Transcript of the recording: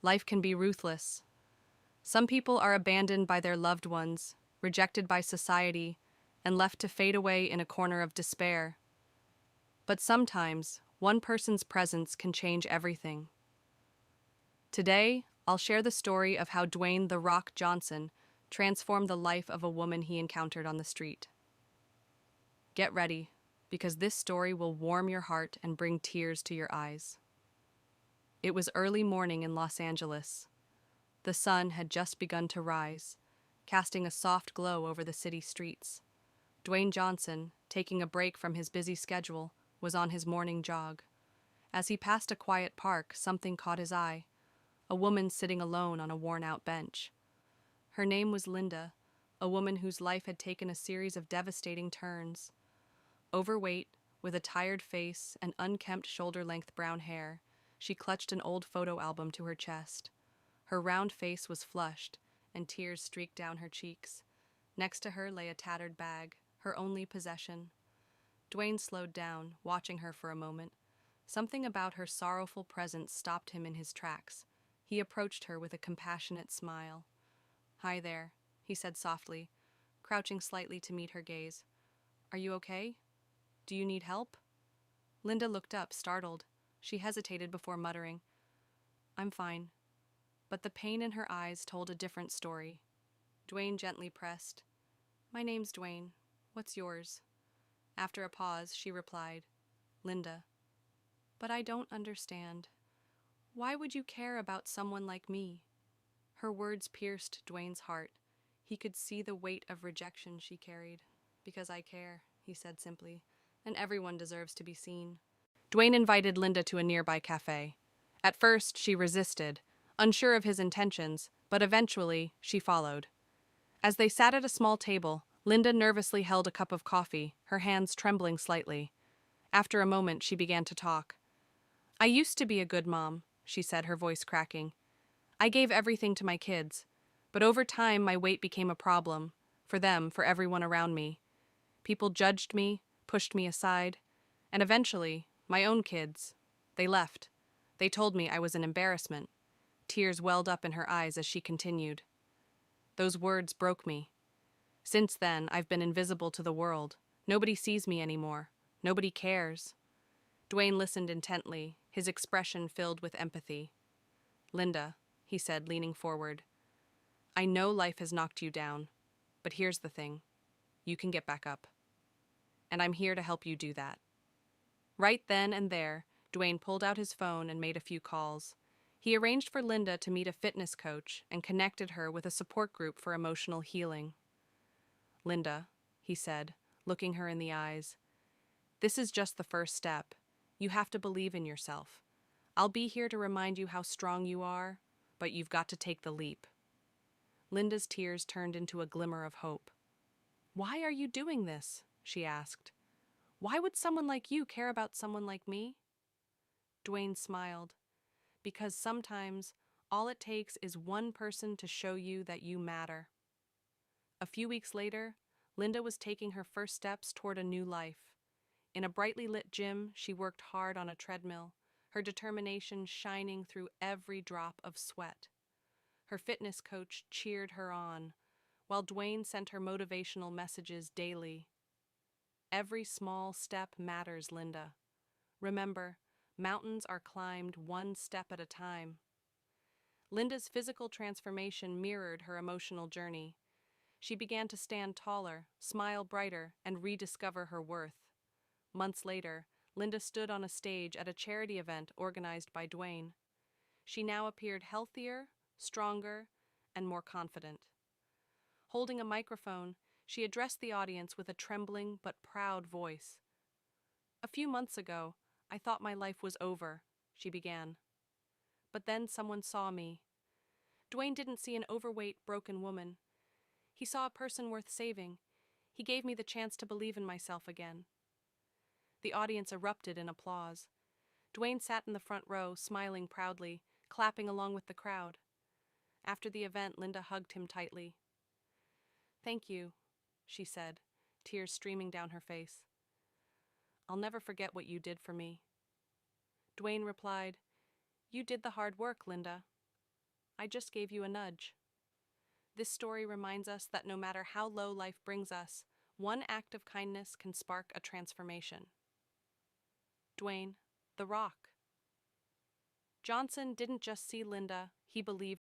Life can be ruthless. Some people are abandoned by their loved ones, rejected by society, and left to fade away in a corner of despair. But sometimes, one person's presence can change everything. Today, I'll share the story of how Dwayne "The Rock" Johnson transformed the life of a woman he encountered on the street. Get ready, because this story will warm your heart and bring tears to your eyes. It was early morning in Los Angeles. The sun had just begun to rise, casting a soft glow over the city streets. Dwayne Johnson, taking a break from his busy schedule, was on his morning jog. As he passed a quiet park, something caught his eye: a woman sitting alone on a worn-out bench. Her name was Linda, a woman whose life had taken a series of devastating turns. Overweight, with a tired face and unkempt shoulder-length brown hair, she clutched an old photo album to her chest. Her round face was flushed, and tears streaked down her cheeks. Next to her lay a tattered bag, her only possession. Dwayne slowed down, watching her for a moment. Something about her sorrowful presence stopped him in his tracks. He approached her with a compassionate smile. "Hi there," he said softly, crouching slightly to meet her gaze. "Are you okay? Do you need help?" Linda looked up, startled. She hesitated before muttering, "I'm fine." But the pain in her eyes told a different story. Dwayne gently pressed, "My name's Dwayne. What's yours?" After a pause, she replied, "Linda." "But I don't understand. Why would you care about someone like me?" Her words pierced Dwayne's heart. He could see the weight of rejection she carried. "Because I care," he said simply, "and everyone deserves to be seen." Dwayne invited Linda to a nearby cafe. At first, she resisted, unsure of his intentions, but eventually she followed. As they sat at a small table, Linda nervously held a cup of coffee, her hands trembling slightly. After a moment, she began to talk. "I used to be a good mom," she said, her voice cracking. "I gave everything to my kids, but over time my weight became a problem, for them, for everyone around me. People judged me, pushed me aside, and eventually, my own kids, they left. They told me I was an embarrassment." Tears welled up in her eyes as she continued. "Those words broke me. Since then, I've been invisible to the world. Nobody sees me anymore. Nobody cares." Dwayne listened intently, his expression filled with empathy. "Linda," he said, leaning forward, "I know life has knocked you down, but here's the thing. You can get back up. And I'm here to help you do that." Right then and there, Dwayne pulled out his phone and made a few calls. He arranged for Linda to meet a fitness coach and connected her with a support group for emotional healing. "Linda," he said, looking her in the eyes, "this is just the first step. You have to believe in yourself. I'll be here to remind you how strong you are, but you've got to take the leap." Linda's tears turned into a glimmer of hope. "Why are you doing this?" she asked. "Why would someone like you care about someone like me?" Dwayne smiled. "Because sometimes all it takes is one person to show you that you matter." A few weeks later, Linda was taking her first steps toward a new life. In a brightly lit gym, she worked hard on a treadmill, her determination shining through every drop of sweat. Her fitness coach cheered her on, while Dwayne sent her motivational messages daily. "Every small step matters, Linda. Remember, mountains are climbed one step at a time." Linda's physical transformation mirrored her emotional journey. She began to stand taller, smile brighter, and rediscover her worth. Months later, Linda stood on a stage at a charity event organized by Dwayne. She now appeared healthier, stronger, and more confident. Holding a microphone, she addressed the audience with a trembling but proud voice. "A few months ago, I thought my life was over," she began. "But then someone saw me." Dwayne didn't see an overweight, broken woman. He saw a person worth saving. He gave me the chance to believe in myself again. The audience erupted in applause. Dwayne sat in the front row, smiling proudly, clapping along with the crowd. After the event, Linda hugged him tightly. "Thank you," she said, tears streaming down her face. "I'll never forget what you did for me." Dwayne replied, "You did the hard work, Linda." I just gave you a nudge. This story reminds us that no matter how low life brings us, one act of kindness can spark a transformation. Dwayne, The Rock. Johnson didn't just see Linda, he believed